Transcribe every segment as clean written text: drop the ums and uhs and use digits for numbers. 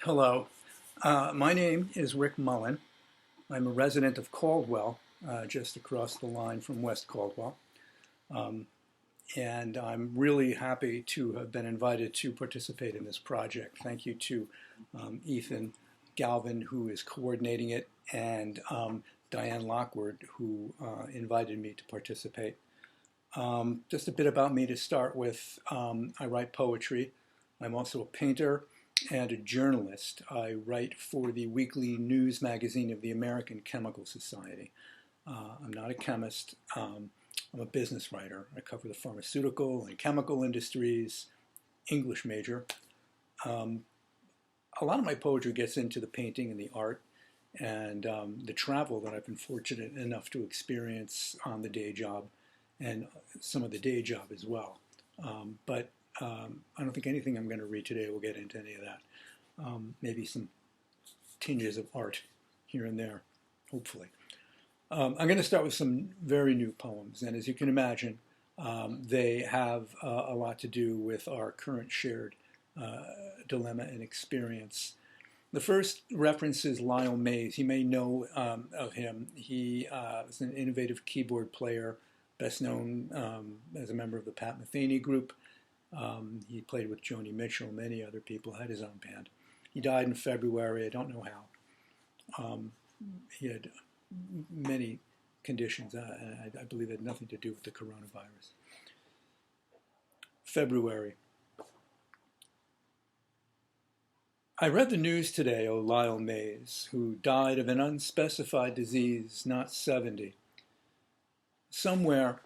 Hello, my name is Rick Mullin. I'm a resident of Caldwell, just across the line from West Caldwell. Um, and I'm really happy to have been invited to participate in this project. Thank you to Ethan Galvin, who is coordinating it, and Diane Lockward, who invited me to participate. Just a bit about me to start with. I write poetry. I'm also a painter and a journalist. I write for the weekly news magazine of the American Chemical Society. I'm not a chemist. I'm a business writer. I cover the pharmaceutical and chemical industries, English major. A lot of my poetry gets into the painting and the art and the travel that I've been fortunate enough to experience on the day job and some of the day job as well. But I don't think anything I'm going to read today will get into any of that. Maybe some tinges of art here and there, hopefully. I'm going to start with some very new poems, and as you can imagine, they have a lot to do with our current shared dilemma and experience. The first reference is Lyle Mays. You may know of him. He is an innovative keyboard player, best known as a member of the Pat Metheny group. He played with Joni Mitchell, many other people, had his own band. He died in February, I don't know how. He had many conditions, I believe it had nothing to do with the coronavirus. February. I read the news today, O Lyle Mays, who died of an unspecified disease, not 70. Somewhere,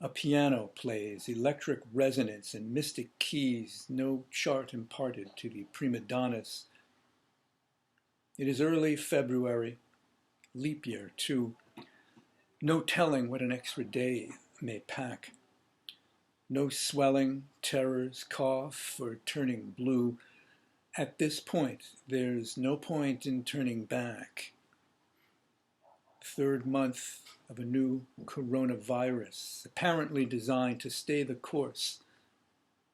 a piano plays, electric resonance and mystic keys, no chart imparted to the prima donnas. It is early February, leap year too. No telling what an extra day may pack. No swelling, terrors, cough, or turning blue. At this point, there's no point in turning back. Third month of a new coronavirus, apparently designed to stay the course.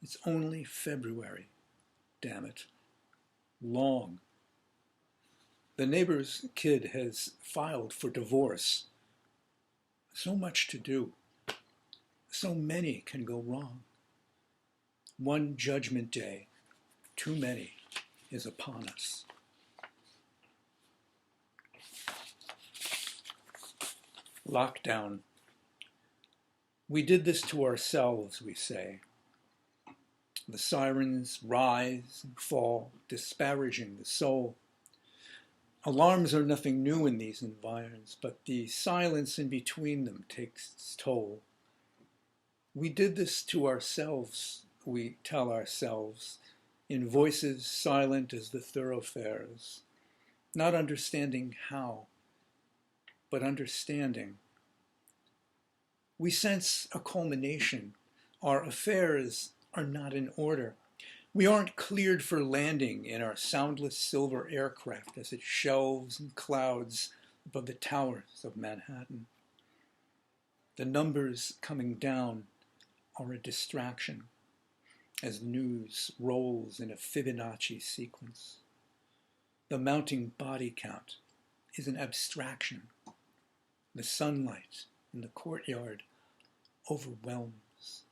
It's only February, damn it. Long. The neighbor's kid has filed for divorce. So much to do. So many can go wrong. One judgment day, too many, is upon us. Lockdown. We did this to ourselves, we say. The sirens rise and fall, disparaging the soul. Alarms are nothing new in these environs, but the silence in between them takes its toll. We did this to ourselves, we tell ourselves, in voices silent as the thoroughfares, not understanding how, but understanding. We sense a culmination. Our affairs are not in order. We aren't cleared for landing in our soundless silver aircraft as it shelves and clouds above the towers of Manhattan. The numbers coming down are a distraction as news rolls in a Fibonacci sequence. The mounting body count is an abstraction. The sunlight in the courtyard overwhelms.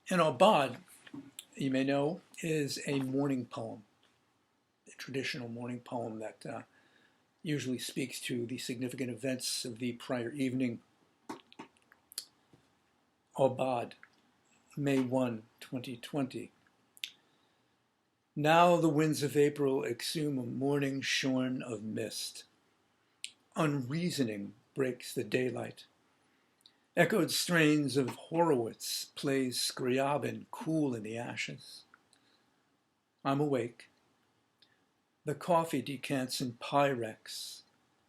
An aubade, you may know, is a morning poem, a traditional morning poem that usually speaks to the significant events of the prior evening. Aubade, May 1, 2020. Now the winds of April exhume a morning shorn of mist. Unreasoning breaks the daylight. Echoed strains of Horowitz plays Scriabin cool in the ashes. I'm awake. The coffee decants in Pyrex.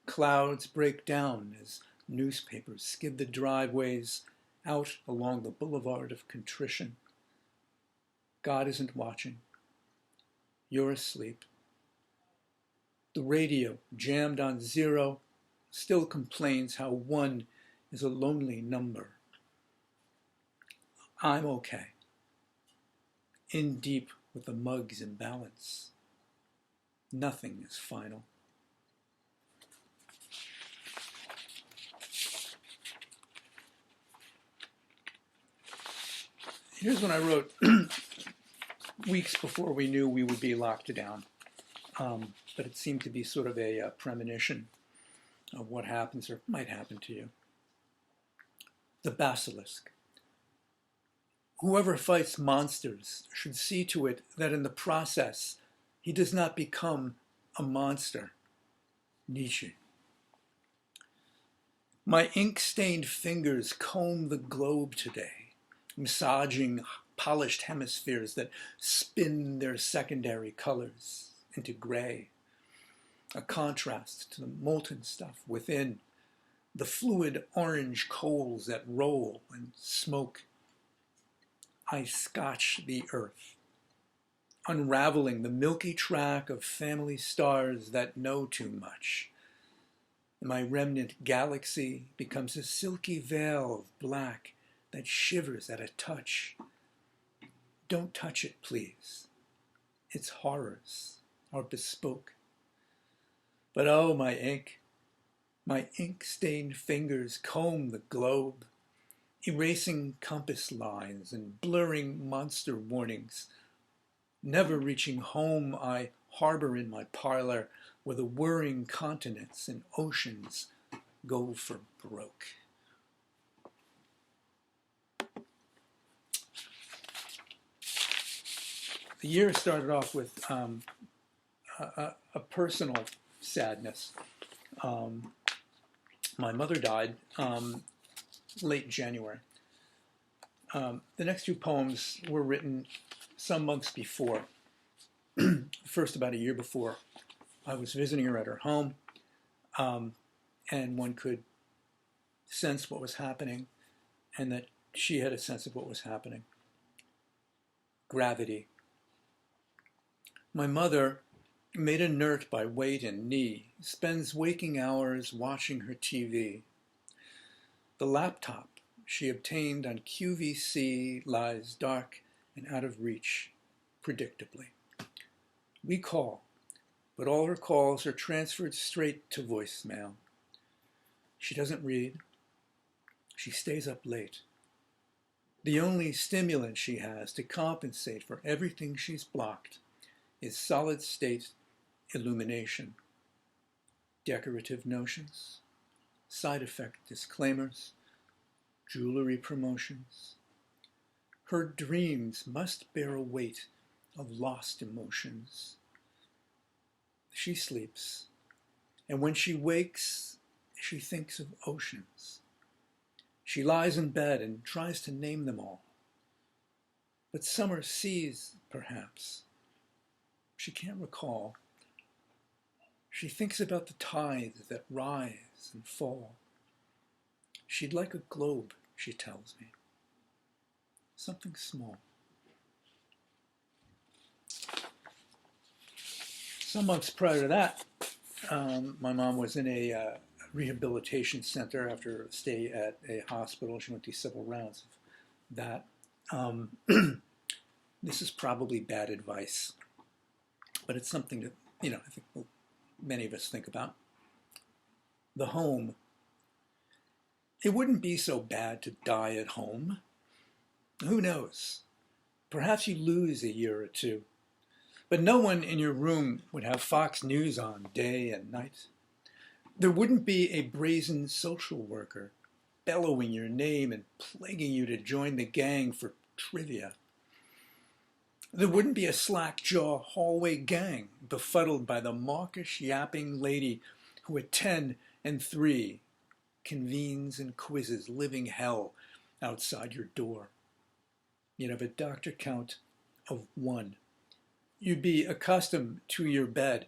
Clouds break down as newspapers skid the driveways out along the boulevard of contrition. God isn't watching. You're asleep. The radio, jammed on 0, still complains how 1 is a lonely number. I'm okay. In deep with the mug's imbalance. Nothing is final. Here's what I wrote weeks before we knew we would be locked down. But it seemed to be sort of a premonition of what happens or might happen to you. The basilisk. Whoever fights monsters should see to it that in the process he does not become a monster. Nietzsche. My ink-stained fingers comb the globe today, massaging polished hemispheres that spin their secondary colors into gray, a contrast to the molten stuff within, the fluid orange coals that roll and smoke. I scotch the earth, unraveling the milky track of family stars that know too much. My remnant galaxy becomes a silky veil of black that shivers at a touch. Don't touch it, please. Its horrors are bespoke. But oh, my ink-stained fingers comb the globe, erasing compass lines and blurring monster warnings. Never reaching home, I harbor in my parlor where the whirring continents and oceans go for broke. The year started off with a personal sadness. My mother died late January. The next two poems were written some months before. First, about a year before. I was visiting her at her home, and one could sense what was happening, and that she had a sense of what was happening. Gravity. My mother, made inert by weight and knee, spends waking hours watching her TV. The laptop she obtained on QVC lies dark and out of reach, predictably. We call, but all her calls are transferred straight to voicemail. She doesn't read. She stays up late. The only stimulant she has to compensate for everything she's blocked is solid-state illumination, decorative notions, side effect disclaimers, jewelry promotions. Her dreams must bear a weight of lost emotions. She sleeps, and when she wakes, she thinks of oceans. She lies in bed and tries to name them all. But summer seas, perhaps. She can't recall. She thinks about the tides that rise and fall. She'd like a globe, she tells me. Something small. Some months prior to that, my mom was in a rehabilitation center after a stay at a hospital. She went through several rounds of that. This is probably bad advice, but it's something that, I think many of us think about. The home. It wouldn't be so bad to die at home. Who knows? Perhaps you lose a year or two, but no one in your room would have Fox News on day and night. There wouldn't be a brazen social worker bellowing your name and plaguing you to join the gang for trivia. There wouldn't be a slack-jaw hallway gang befuddled by the mawkish yapping lady who at 10 and 3 convenes and quizzes living hell outside your door. You'd have a doctor count of 1. You'd be accustomed to your bed,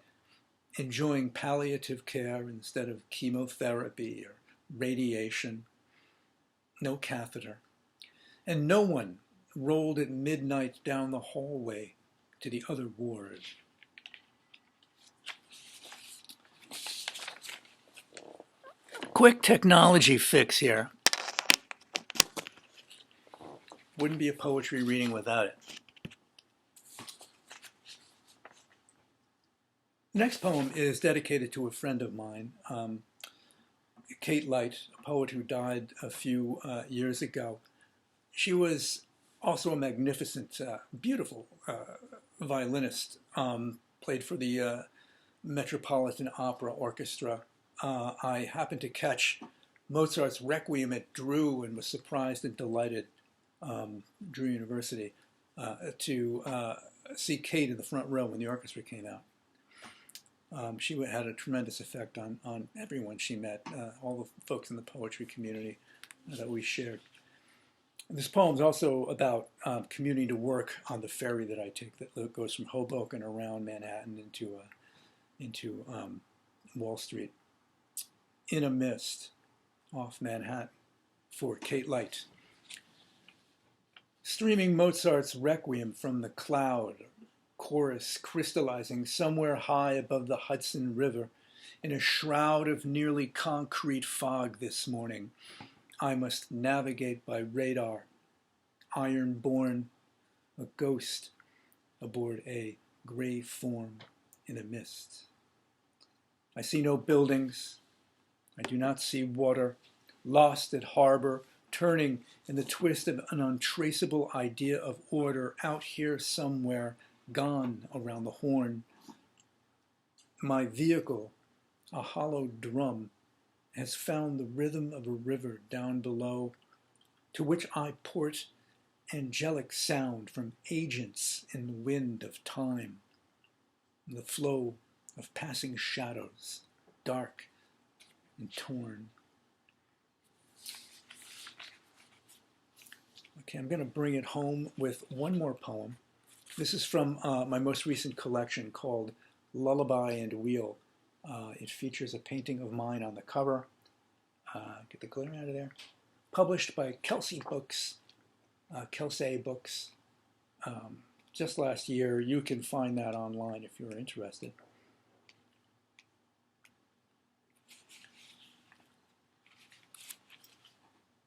enjoying palliative care instead of chemotherapy or radiation. No catheter. And no one rolled at midnight down the hallway to the other ward. Quick technology fix here. Wouldn't be a poetry reading without it. The next poem is dedicated to a friend of mine, Kate Light, a poet who died a few years ago. She was also a magnificent, beautiful violinist, played for the Metropolitan Opera Orchestra. I happened to catch Mozart's Requiem at Drew and was surprised and delighted, Drew University, to see Kate in the front row when the orchestra came out. She had a tremendous effect on everyone she met, all the folks in the poetry community that we shared. This poem is also about commuting to work on the ferry that I take that goes from Hoboken around Manhattan into Wall Street. In a Mist, off Manhattan, for Kate Light. Streaming Mozart's Requiem from the cloud, chorus crystallizing somewhere high above the Hudson River in a shroud of nearly concrete fog this morning. I must navigate by radar, iron-born, a ghost aboard a gray form in a mist. I see no buildings. I do not see water, lost at harbor, turning in the twist of an untraceable idea of order out here somewhere, gone around the horn. My vehicle, a hollow drum, has found the rhythm of a river down below, to which I port angelic sound from agents in the wind of time, the flow of passing shadows, dark and torn. Okay, I'm going to bring it home with one more poem. This is from my most recent collection called Lullaby and Wheel. It features a painting of mine on the cover. Get the glitter out of there. Published by Kelsey Books, just last year. You can find that online if you're interested.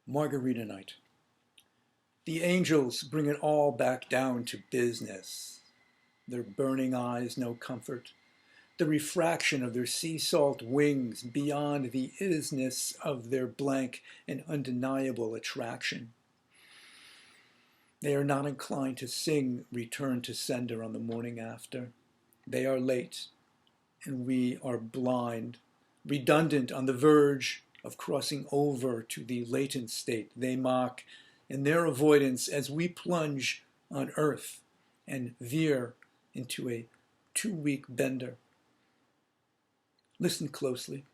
Margarita Night. The angels bring it all back down to business. Their burning eyes no comfort. The refraction of their sea salt wings beyond the isness of their blank and undeniable attraction. They are not inclined to sing Return to Sender on the morning after. They are late, and we are blind, redundant on the verge of crossing over to the latent state. They mock in their avoidance as we plunge on earth and veer into a 2-week bender. Listen closely.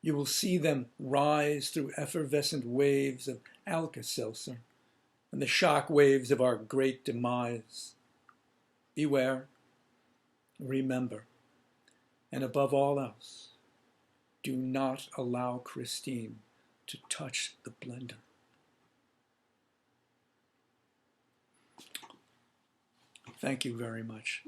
You will see them rise through effervescent waves of Alka-Seltzer and the shock waves of our great demise. Beware, remember, and above all else, do not allow Christine to touch the blender. Thank you very much.